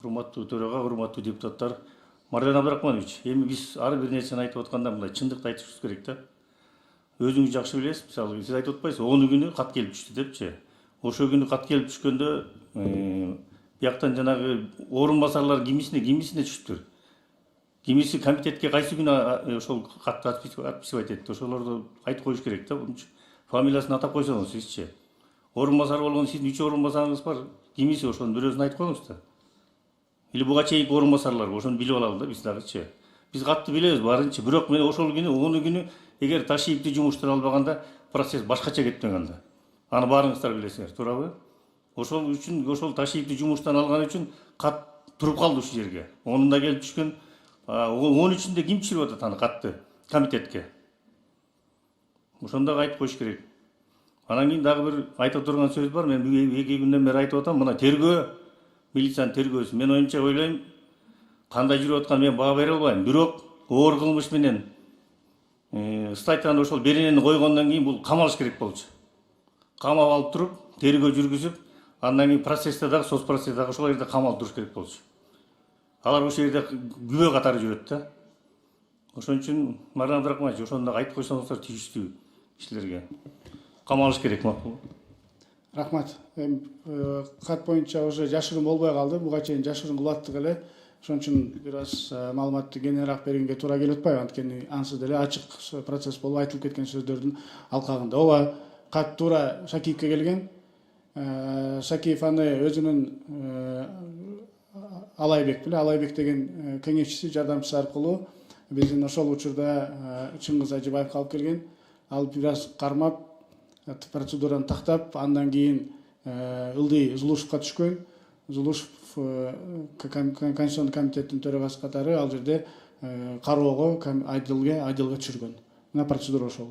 Урматтуу төрага, урматтуу депутаттар, Мардан Абдрахманович, эми биз ар бир нерсени айтып атканда мындай чындыкты айтышыбыз керек да. Өзүңүз жакшы билесиз, мисалы сиз айтып атпайсызбы, 10 күнү кат келип түштү депчи. Ошол күнү кат келип түшкөндө бияктан жанагы орун басарлар кимисине түшүптүр. Кимиси комитетке кайсы күнү ошол катты отписывать этти. Ошолорду айтып коюш керек да. Фамилиясын атап койсоңуз сизчи. Орун басар болгон сиздин 3 орун басарыңыз бар. Кимиси ошонун бирөөсүн айтып коюңуз да. Или буга чейинки орун басарлар, ошону билип алалы да биз дагычы. Биз катты билебиз баарынчы, бирок мен ошол күнү 10 күнү эгер Ташиевди жумуштан албаганда процесс башкача кетпек анда. Аны баарыңыздар билесиңер, туурабы? Ошол үчүн ошол Ташиевди жумуштан алган үчүн кат туруп калды ушул жерге. Онунда келип түшкөн 13-ндө ким түшүрүп атат аны катты комитетке? Ошондо айтып коюш керек. Анан кийин дагы бир айта турган сөз бар. Мен 2 күндөн бери айтып атам, мына тергөө, милициянын тергөөсү. Мен оюмча ойлойм, кандай жүрүп аткан мен баа бере албайм. Бирок оор кылмыш менен статьяны ошол беренени койгондон кийин бул камалыш керек болчу. Камап алып туруп, тергөө жүргүзүп, андан кийин процессте дагы, соц процессте дагы ошол жерде камалып туруш керек болчу. Алар ошол жерде күбө катары жүрөт да. Ошон үчүн Мардан Абдрахманович, ошону дагы айтып койсоңуздар тийиштүү кишилерге. Камалыш керек макул. Рахмат. Кат боюнча уже жашыруун болбой калды. Буга чейин жашыруун кылаттык эле. Ошон үчүн бир аз маалыматты кененирээк бергенге туура келип атпайбы? Анткени ансыз деле ачык процесс болуп айтылып кеткен сөздөрдүн алкагында. Ооба, кат туура Шакиевке келген. Шакиев аны өзүнүн Алайбек деген кеңешчиси, жардамчысы аркылуу биздин ошол учурда Чыңгыз Ажыбаевге алып келген. Ал бир аз кармап, процедураны тактап, андан кийин Ылдый Зулушевка түшкөн. Зулушев Конституцион комитеттин төрагасы катары ал жерде кароого айдылга түшүргөн. Мына процедура ошол.